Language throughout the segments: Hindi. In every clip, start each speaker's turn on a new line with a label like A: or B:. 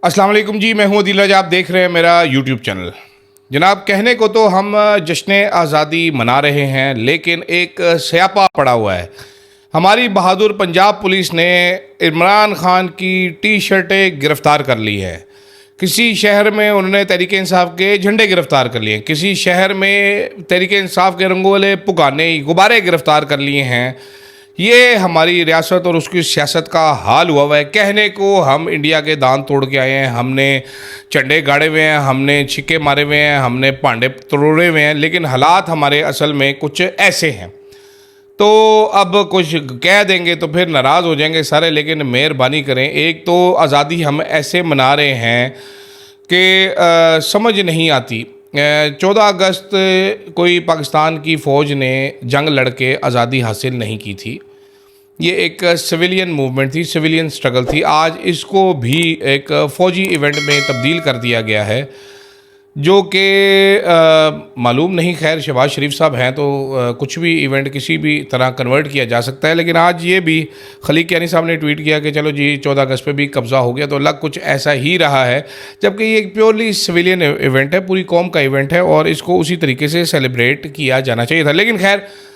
A: अस्सलाम वालेकुम जी, मैं हूं अदील रजा। आप देख रहे हैं मेरा यूट्यूब चैनल। जनाब, कहने को तो हम जश्न आज़ादी मना रहे हैं, लेकिन एक स्यापा पड़ा हुआ है। हमारी बहादुर पंजाब पुलिस ने इमरान खान की टी शर्टें गिरफ़्तार कर ली है। किसी शहर में उन्होंने तहरीक इंसाफ के झंडे गिरफ़्तार कर लिए, किसी शहर में तहरीक इंसाफ के रंगों वाले पुगाने गुब्बारे गिरफ़्तार कर लिए हैं। ये हमारी रियासत और उसकी सियासत का हाल हुआ है। कहने को हम इंडिया के दांत तोड़ के आए हैं, हमने झंडे गाड़े हुए हैं, हमने छिक्के मारे हुए हैं, हमने पांडे तोड़े हुए हैं, लेकिन हालात हमारे असल में कुछ ऐसे हैं। तो अब कुछ कह देंगे तो फिर नाराज़ हो जाएंगे सारे, लेकिन मेहरबानी करें। एक तो आज़ादी हम ऐसे मना रहे हैं कि समझ नहीं आती। 14 अगस्त कोई पाकिस्तान की फ़ौज ने जंग लड़के आज़ादी हासिल नहीं की थी। ये एक सिविलियन मूवमेंट थी, सिविलियन स्ट्रगल थी। आज इसको भी एक फ़ौजी इवेंट में तब्दील कर दिया गया है, जो कि मालूम नहीं, खैर शहबाज शरीफ साहब हैं तो कुछ भी इवेंट किसी भी तरह कन्वर्ट किया जा सकता है। लेकिन आज ये भी खलीक यानी साहब ने ट्वीट किया कि चलो जी 14 अगस्त पे भी कब्ज़ा हो गया, तो लग कुछ ऐसा ही रहा है, जबकि ये एक प्योरली सिविलियन इवेंट है, पूरी कौम का इवेंट है और इसको उसी तरीके से सेलिब्रेट किया जाना चाहिए था। लेकिन खैर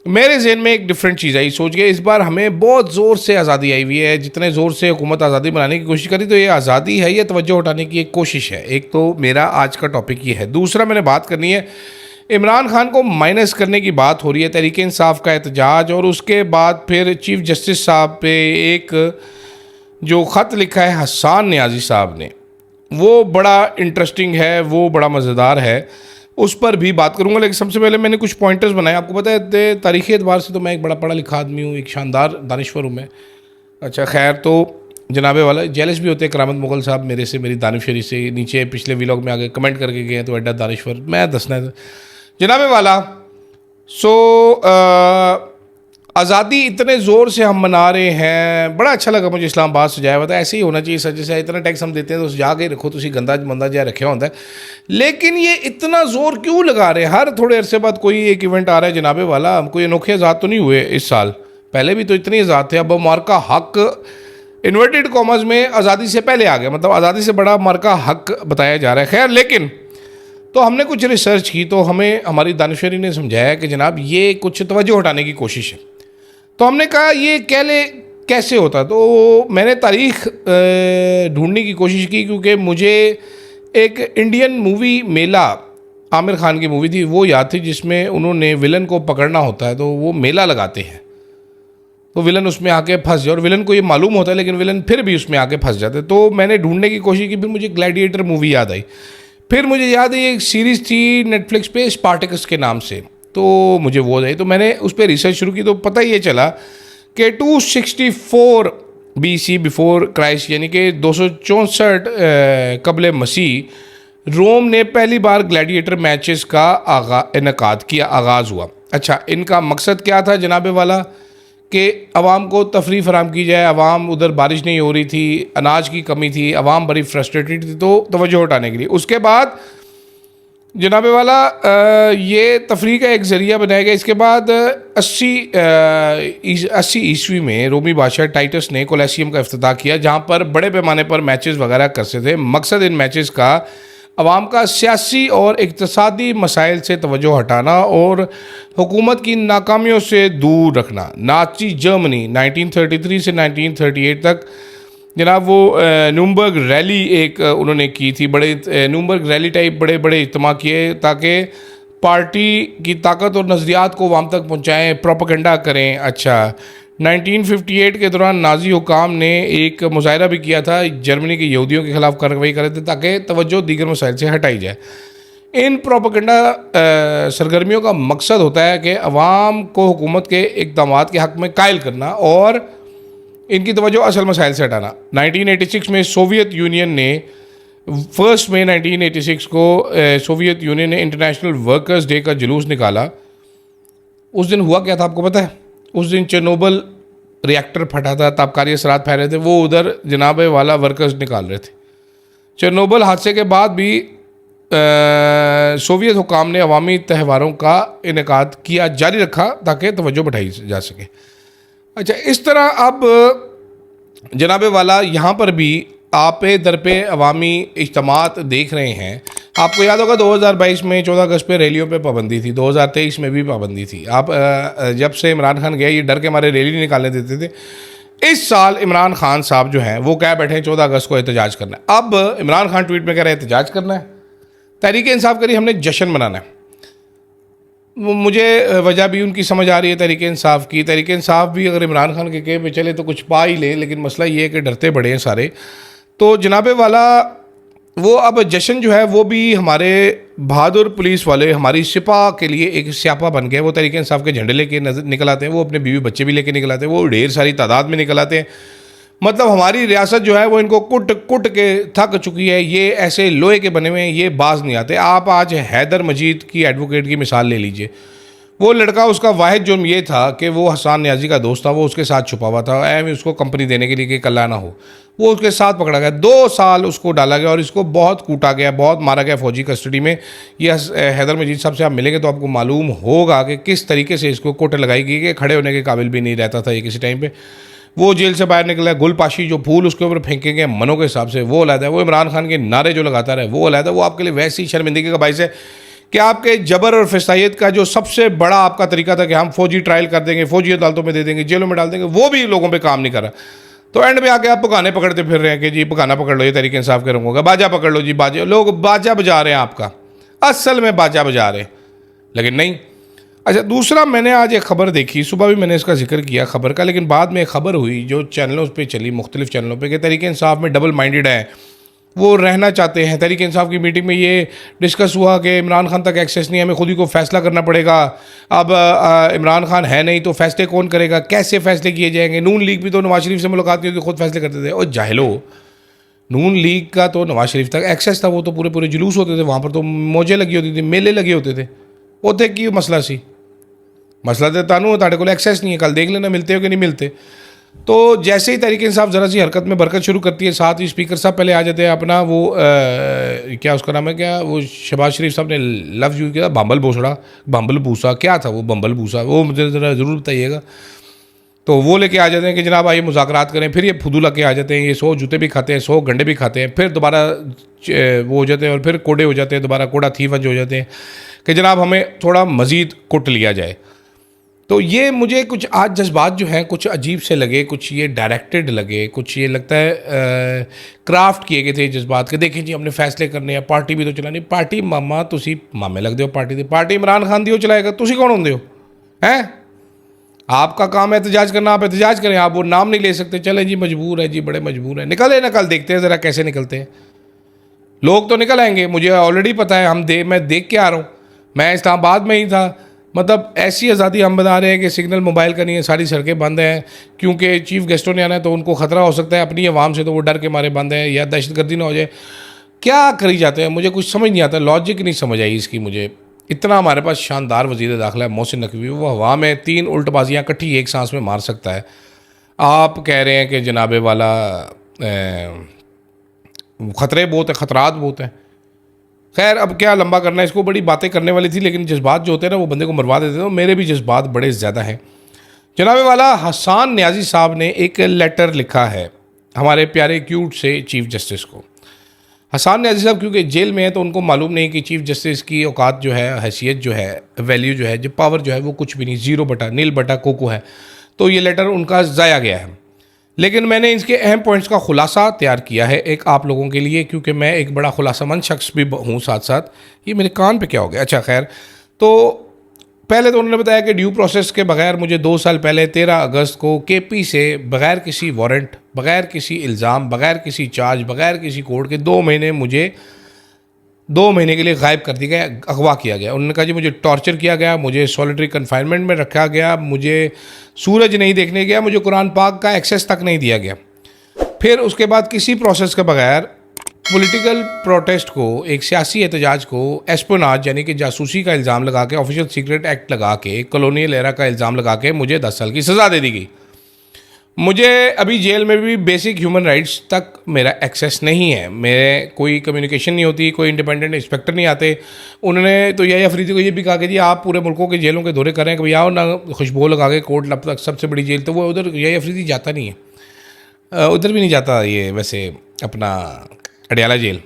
A: मेरे जहन में एक डिफरेंट चीज़ आई सोच के, इस बार हमें बहुत ज़ोर से आज़ादी आई हुई है। जितने ज़ोर से हुकूमत आज़ादी बनाने की कोशिश करी, तो ये आज़ादी है, ये तवज्जो हटाने की एक कोशिश है। एक तो मेरा आज का टॉपिक ये है। दूसरा मैंने बात करनी है, इमरान खान को माइनस करने की बात हो रही है, तहरीक इंसाफ का एहतजाज, और उसके बाद फिर चीफ जस्टिस साहब पे एक जो ख़त लिखा है हसन न्याजी साहब ने, वो बड़ा इंटरेस्टिंग है, वो बड़ा मज़ेदार है, उस पर भी बात करूंगा। लेकिन सबसे पहले मैंने कुछ पॉइंटर्स बनाए। आपको पता है तारीख़ी एतबार से तो मैं एक बड़ा पढ़ा लिखा आदमी हूँ, एक शानदार दानिश्वर हूँ मैं। अच्छा खैर, तो जनाबे वाला जेलस भी होते हैं करामत मुगल साहब मेरे से, मेरी दानिश्वरी से। नीचे पिछले व्लॉग में आगे कमेंट करके गए हैं तो एड्डा दानिश्वर मैं दसना है जनाबे वाला। सो आज़ादी इतने ज़ोर से हम मना रहे हैं, बड़ा अच्छा लगा मुझे। इस्लामाबाद सजाया हुआ था, ऐसे ही होना चाहिए सर। जैसे इतना टैक्स हम देते हैं तो जा के रखो, तुसी गंदा मंदा जहा रखा होता है। लेकिन ये इतना ज़ोर क्यों लगा रहे हैं? हर थोड़े अरसे बाद कोई एक इवेंट आ रहा है जनाबे वाला। कोई अनोखे आज़ाद तो नहीं हुए इस साल, पहले भी तो इतने आज़ाद थे। अब मार्का हक इन्वर्टेड कॉमर्स में आज़ादी से पहले आ गया, मतलब आज़ादी से बड़ा मार्का हक बताया जा रहा है। खैर, लेकिन तो हमने कुछ रिसर्च की तो हमें हमारी दानिश्वरी ने समझाया कि जनाब ये कुछ तवज्जो हटाने की कोशिश है। तो हमने कहा ये कैसे होता। तो मैंने तारीख़ ढूंढने की कोशिश की, क्योंकि मुझे एक इंडियन मूवी मेला, आमिर खान की मूवी थी, वो याद थी, जिसमें उन्होंने विलन को पकड़ना होता है तो वो मेला लगाते हैं, तो विलन उसमें आके फंस जाए, और विलन को ये मालूम होता है लेकिन विलन फिर भी उसमें आके फंस जाते। तो मैंने ढूंढने की कोशिश की, फिर मुझे ग्लैडिएटर मूवी याद आई। फिर मुझे याद है एक सीरीज़ थी नेटफ्लिक्स पे स्पार्टकस के नाम से, तो मुझे वो आई। तो मैंने उस पर रिसर्च शुरू की, तो पता ये चला कि 264 BC बिफोर क्राइस्ट, यानी कि 264 कबल मसीह, रोम ने पहली बार ग्लैडिएटर मैचेस का इनकाद किया, आगाज़ हुआ। अच्छा, इनका मकसद क्या था जनाबे वाला? कि अवाम को तफरीह फराम की जाए। अवाम उधर बारिश नहीं हो रही थी, अनाज की कमी थी, अवाम बड़ी फ्रस्ट्रेटेड थी, तो तवज्जो हटाने के लिए। उसके बाद जनाबे वाला ये तफरीह का एक ज़रिया बनाया गया। इसके बाद 80 ईस्वी में रोमी बादशाह टाइटस ने कोलेसियम का इफ्तिताह किया, जहाँ पर बड़े पैमाने पर मैचेस वगैरह करते थे। मकसद इन मैचेस का अवाम का सियासी और इक़्तिसादी मसाइल से तवज्जो हटाना और हुकूमत की नाकामियों से दूर रखना। नाची जर्मनी 1933 से 1938 तक जनाब वो न्यूरम्बर्ग रैली एक उन्होंने की थी, बड़े न्यूरम्बर्ग रैली टाइप बड़े बड़े इज्तिमा किए, ताकि पार्टी की ताकत और नज़रियात को अवाम तक पहुँचाएँ, प्रोपेगेंडा करें। अच्छा, 1958 के दौरान नाजी हुकाम ने एक मुजाहरा भी किया था, जर्मनी के यहूदियों के खिलाफ कार्रवाई करे थे, ताकि तवज्जो दीगर मसाइल से हटाई जाए। इन प्रोपेगेंडा सरगर्मियों का मकसद होता है कि अवाम को हुकूमत के इक़दामात के हक़ में कायल करना और इनकी तवज्जो असल मसाइल से हटाना। 1986 में सोवियत यूनियन ने 1 मई 1986 को सोवियत यूनियन ने इंटरनेशनल वर्कर्स डे का जुलूस निकाला। उस दिन हुआ क्या था आपको पता है? उस दिन चेरनोबिल रिएक्टर फटा था, ताबकारी असरात फैल रहे थे, वो उधर जनाबे वाला वर्कर्स निकाल रहे थे। चेरनोबिल हादसे के बाद भी सोवियत हुकाम ने अवामी त्यौहारों का इनेकाद किया जारी रखा, ताकि तवज्जो बढ़ाई जा सके। अच्छा, इस तरह अब जनाबे वाला यहाँ पर भी आपे दर पे अवामी इज्तमात देख रहे हैं। आपको याद होगा 2022 में 14 अगस्त पे रैलियों पे पाबंदी थी, 2023 में भी पाबंदी थी। आप जब से इमरान खान गया ये डर के हमारे रैली नहीं निकालने देते थे। इस साल इमरान खान साहब जो हैं वो क्या बैठे हैं 14 अगस्त को एहतजाज करना है। अब इमरान खान ट्वीट में कह रहे हैं एहतजाज करना है, तहरीक इंसाफ करी हमने जश्न मनाना है। मुझे वजह भी उनकी समझ आ रही है तहरीक इंसाफ की। तहरीक इंसाफ भी अगर इमरान खान के कहे पे चले तो कुछ पा ही ले, लेकिन मसला ये है कि डरते बड़े हैं सारे। तो जनाबे वाला वो अब जश्न जो है वो भी हमारे बहादुर पुलिस वाले हमारी सिपा के लिए एक स्यापा बन गए। वो तहरीक इंसाफ के झंडे लेके निकल आते हैं, वो अपने बीवी बच्चे भी लेके निकल आते हैं, वो ढेर सारी तादाद में निकल आते हैं। मतलब हमारी रियासत जो है वो इनको कुट कुट के थक चुकी है। ये ऐसे लोहे के बने हुए हैं, ये बाज नहीं आते। आप आज हैदर मजीद की एडवोकेट की मिसाल ले लीजिए। वो लड़का, उसका वाहिद जुर्म ये था कि वो हसन न्याजी का दोस्त था, वो उसके साथ छुपा हुआ था एम उसको कंपनी देने के लिए कि कल्ला ना हो। वो उसके साथ पकड़ा गया, 2 साल उसको डाला गया और इसको बहुत कूटा गया, बहुत मारा गया फौजी कस्टडी में। ये हैदर मजीद साहब से आप मिलेंगे तो आपको मालूम होगा कि किस तरीके से इसको कोट लगाई गई कि खड़े होने के काबिल भी नहीं रहता था ये किसी टाइम पे। वो जेल से बाहर निकला, गुलपाशी जो फूल उसके ऊपर फेंकेंगे मनों के हिसाब से वो अलग है, वो इमरान खान के नारे जो लगाता रहे वो अलग है। वो आपके लिए वैसी शर्मिंदगी का बाइस है कि आपके जबर और फिसाइत का जो सबसे बड़ा आपका तरीका था कि हम फौजी ट्रायल कर देंगे, फौजी अदालतों में दे देंगे, जेलों में डाल देंगे, वो भी लोगों पे काम नहीं कर रहा। तो एंड में आके आप पकाने पकड़ते फिर रहे हैं कि जी पकाना पकड़ लो, ये तरीके इंसाफ के रंगों का बाजा पकड़ लो जी, बाजा लोग बाजा बजा रहे हैं आपका, असल में बाजा बजा रहे हैं, लेकिन नहीं। अच्छा, दूसरा मैंने आज एक खबर देखी, सुबह भी मैंने इसका जिक्र किया खबर का, लेकिन बाद में एक खबर हुई जो चैनलों पे चली, मुख्तलिफ चैनलों पे, कि तहरीक इंसाफ में डबल माइंडेड है, वो रहना चाहते हैं। तहरीक इंसाफ की मीटिंग में ये डिस्कस हुआ कि इमरान खान तक एक्सेस नहीं है, हमें खुद ही को फैसला करना पड़ेगा। अब इमरान खान है नहीं तो फैसले कौन करेगा, कैसे फैसले किए जाएंगे। नून लीग भी तो नवाज शरीफ से मुलाकात नहीं होती, खुद फैसले करते थे। और जाहिलो, नून लीग का तो नवाज शरीफ तक एक्सेस था, वो तो पूरे पूरे जुलूस होते थे वहाँ पर, तो मौजें लगी होती थी, मेले लगे होते थे। उथे की मसला सी, मसला तो तानू ताड़े को एक्सेस नहीं है, कल देख लेना मिलते हो कि नहीं मिलते। तो जैसे ही तहरीक इंसाफ ज़रा सी हरकत में बरकत शुरू करती है, साथ ही स्पीकर साहब पहले आ जाते हैं अपना वो क्या उसका नाम है, क्या वो शहबाज शरीफ साहब ने लफ्ज़ यूज़ किया, बम्बल भोसड़ा, बम्बल भूसा, क्या था वो बम्बल भूसा, वो मुझे ज़रा ज़रूर बताइएगा। तो वो लेके आ जाते हैं कि जनाब आइए मुज़ाकरात करें, फिर ये फुदूला के आ जाते हैं, ये 100 जूते भी खाते हैं, 100 गंडे भी खाते हैं, फिर दोबारा वो हो जाते हैं और फिर कोड़े हो जाते हैं, दोबारा कोड़ा थी वंज हो जाते हैं कि जनाब हमें थोड़ा मज़ीद कुट लिया जाए। तो ये मुझे कुछ आज जज्बात जो हैं कुछ अजीब से लगे, कुछ ये डायरेक्टेड लगे, कुछ ये लगता है क्राफ्ट किए गए थे जज्बात के। देखें जी हमने फैसले करने हैं, पार्टी भी तो चलानी, पार्टी मामा तुसी मामे लगते हो पार्टी दे, पार्टी इमरान खान दी हो चलाएगा, तुसी कौन होंगे हो हैं? आपका काम है एहतजाज करना, आप एहतजाज करें, आप वो नाम नहीं ले सकते, चले जी मजबूर है जी, बड़े मजबूर है, निकले ना, कल देखते हैं ज़रा कैसे निकलते हैं। लोग तो निकल आएंगे, मुझे ऑलरेडी पता है, मैं देख के आ रहा हूँ, मैं इस्लामाबाद में ही था। मतलब ऐसी आज़ादी हम बना रहे हैं कि सिग्नल मोबाइल का नहीं है, सारी सड़कें बंद हैं, क्योंकि चीफ गेस्टों ने आना है तो उनको ख़तरा हो सकता है अपनी आवाम से, तो वो डर के मारे बंद है, या दहशतगर्दी ना हो जाए। क्या करी जाते हैं, मुझे कुछ समझ नहीं आता, लॉजिक नहीं समझ आई इसकी मुझे। इतना हमारे पास शानदार वज़ीर दाखिला है मोहसिन नकवी, वो हवा में 3 उल्टबाजियाँ इकट्ठी एक सांस में मार सकता है। आप कह रहे हैं कि जनाबे वाला ख़तरे बहुत है, ख़तरात बहुत हैं। खैर अब क्या लंबा करना है इसको, बड़ी बातें करने वाली थी, लेकिन जज्बात जो होते हैं ना वो बंदे को मरवा देते हैं। तो मेरे भी जज्बात बड़े ज़्यादा हैं। जनाबे वाला हसन न्याजी साहब ने एक लेटर लिखा है हमारे प्यारे क्यूट से चीफ़ जस्टिस को। हसन न्याजी साहब क्योंकि जेल में है तो उनको मालूम नहीं कि चीफ़ जस्टिस की औकात जो है, हैसियत जो है, वैल्यू जो है, जो पावर जो है वो कुछ भी नहीं, 0 बटा नील बटा कोको है। तो ये लेटर उनका ज़ाया गया है। लेकिन मैंने इसके अहम पॉइंट्स का खुलासा तैयार किया है एक आप लोगों के लिए, क्योंकि मैं एक बड़ा खुलासामंद शख्स भी हूँ साथ साथ। ये मेरे कान पे क्या हो गया, अच्छा खैर। तो पहले तो उन्होंने बताया कि ड्यू प्रोसेस के बगैर मुझे 2 साल पहले 13 अगस्त को केपी से बगैर किसी वारंट, बगैर किसी इल्ज़ाम, बगैर किसी चार्ज, बगैर किसी कोर्ट के 2 महीने के लिए गायब कर दिया गया, अगवा किया गया। उन्होंने कहा जी मुझे टॉर्चर किया गया, मुझे सॉलिटरी कन्फाइनमेंट में रखा गया, मुझे सूरज नहीं देखने गया, मुझे कुरान पाक का एक्सेस तक नहीं दिया गया। फिर उसके बाद किसी प्रोसेस के बगैर पॉलिटिकल प्रोटेस्ट को, एक सियासी एहतजाज को एस्पोनाज यानी कि जासूसी का इल्ज़ाम लगा के, ऑफिशियल सीक्रेट एक्ट लगा के, कॉलोनियल एरा का इल्ज़ाम लगा के मुझे 10 साल की सज़ा दे दी गई। मुझे अभी जेल में भी बेसिक ह्यूमन राइट्स तक मेरा एक्सेस नहीं है, मेरे कोई कम्युनिकेशन नहीं होती, कोई इंडिपेंडेंट इंस्पेक्टर नहीं आते। उन्होंने तो यही अफरीदी को ये भी कहा कि जी आप पूरे मुल्कों के जेलों के दौरे करें, कभी आओ ना खुशबू लगा के कोर्ट लब तक सबसे बड़ी जेल, तो वो उधर यही अफरीदी जाता नहीं है, उधर भी नहीं जाता ये वैसे अपना अडयाला जेल।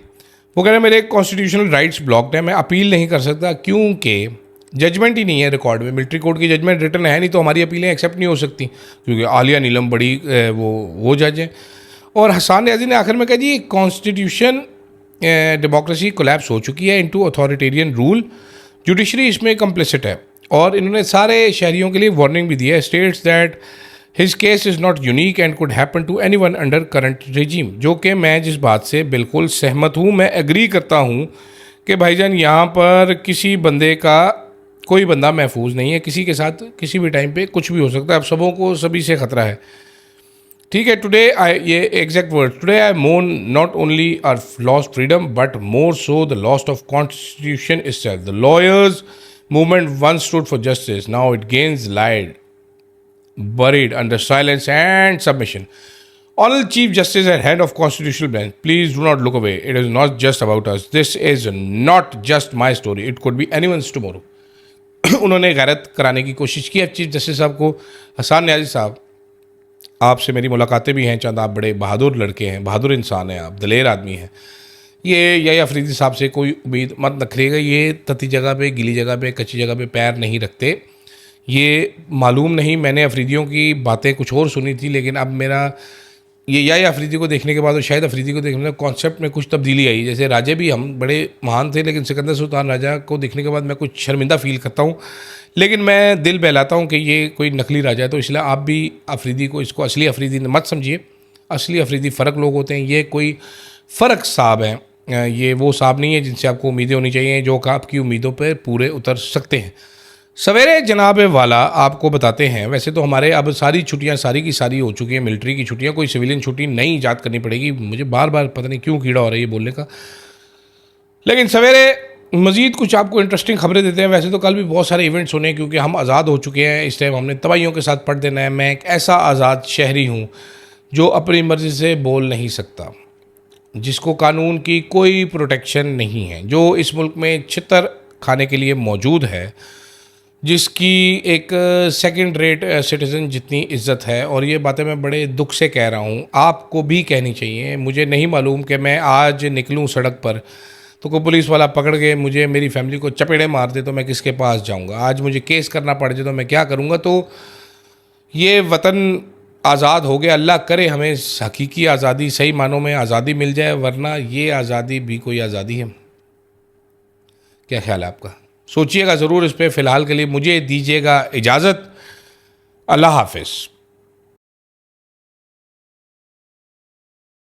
A: वो कह रहे हैं मेरे कॉन्स्टिट्यूशनल राइट्स ब्लॉक्ड है, मैं अपील नहीं कर सकता क्योंकि जजमेंट ही नहीं है रिकॉर्ड में। मिलिट्री कोर्ट की जजमेंट रिटर्न है नहीं, तो हमारी अपीलें एक्सेप्ट नहीं हो सकती क्योंकि आलिया नीलम बड़ी वो जज हैं। और हसन न्याजी ने आखिर में कहा जी कॉन्स्टिट्यूशन डेमोक्रेसी कोलैप्स हो चुकी है इनटू अथॉरिटेरियन रूल, जुडिशरी इसमें कम्प्लिसिट है। और इन्होंने सारे शहरियों के लिए वार्निंग भी दी है, states that his case is not unique and could happen to anyone under current regime. जो कि मैं जिस बात से बिल्कुल सहमत हूँ, मैं एग्री करता हूँ कि भाईजान यहाँ पर किसी बंदे का कोई बंदा महफूज नहीं है, किसी के साथ किसी भी टाइम पे कुछ भी हो सकता है। अब सबों को सभी से ख़तरा है, ठीक है। टुडे आई, ये exact word, today I mourn not only our lost freedom but more so the lost of constitution itself. The lawyers movement once stood for justice, now it gains light, buried under silence and submission. Honorable Chief Justice at head of Constitutional Bench, please do not look away. It is not just about us. This is not just my story. It could be anyone's tomorrow. उन्होंने गैरत कराने की कोशिश की चीफ जस्टिस साहब को। हसन न्याजी साहब, आपसे मेरी मुलाकातें भी हैं चंद, आप बड़े बहादुर लड़के हैं, बहादुर इंसान हैं, आप दलेर आदमी हैं। ये अफरीदी साहब से कोई उम्मीद मत रखिएगा, ये तती जगह पे, गीली जगह पे, कच्ची जगह पे पैर नहीं रखते। ये मालूम नहीं, मैंने अफरीदियों की बातें कुछ और सुनी थी, लेकिन अब मेरा ये अफरीदी को देखने के बाद और शायद अफरीदी को देखने में कॉन्सेप्ट में कुछ तब्दीली आई। जैसे राजे भी हम बड़े महान थे, लेकिन सिकंदर सुल्तान राजा को देखने के बाद मैं कुछ शर्मिंदा फील करता हूँ, लेकिन मैं दिल बहलाता हूँ कि ये कोई नकली राजा है। तो इसलिए आप भी अफरीदी को, इसको असली अफरीदी मत समझिए। असली अफरीदी फ़र्क लोग होते हैं, ये कोई फ़र्क साहब हैं, ये वो साहब नहीं है जिनसे आपको उम्मीदें होनी चाहिए, जो आपकी उम्मीदों पर पूरे उतर सकते हैं। सवेरे जनाब वाला आपको बताते हैं, वैसे तो हमारे अब सारी छुट्टियां सारी की सारी हो चुकी हैं, मिलिट्री की छुट्टियां, कोई सिविलियन छुट्टी नहीं ईजाद करनी पड़ेगी। मुझे बार बार पता नहीं क्यों कीड़ा हो रहा है ये बोलने का, लेकिन सवेरे मज़ीद कुछ आपको इंटरेस्टिंग खबरें देते हैं। वैसे तो कल भी बहुत सारे इवेंट्स होने हैं क्योंकि हम आज़ाद हो चुके हैं, इस टाइम हमने तबाहियों के साथ पढ़ देना है। मैं एक ऐसा आज़ाद शहरी हूँ जो अपनी मर्ज़ी से बोल नहीं सकता, जिसको कानून की कोई प्रोटेक्शन नहीं है, जो इस मुल्क में छितर खाने के लिए मौजूद है, जिसकी एक सेकंड रेट सिटीज़न जितनी इज़्ज़त है। और ये बातें मैं बड़े दुख से कह रहा हूँ, आपको भी कहनी चाहिए। मुझे नहीं मालूम कि मैं आज निकलूँ सड़क पर तो कोई पुलिस वाला पकड़ के मुझे, मेरी फैमिली को चपेड़े मार दे तो मैं किसके पास जाऊँगा। आज मुझे केस करना पड़ जाए तो मैं क्या करूँगा। तो ये वतन आज़ाद हो गया, अल्लाह करे हमें हकीकी आज़ादी, सही मानों में आज़ादी मिल जाए, वरना ये आज़ादी भी कोई आज़ादी है। क्या ख्याल है आपका? सोचिएगा ज़रूर इस पर। फ़िलहाल के लिए मुझे दीजिएगा इजाज़त। अल्लाह हाफ़िज़।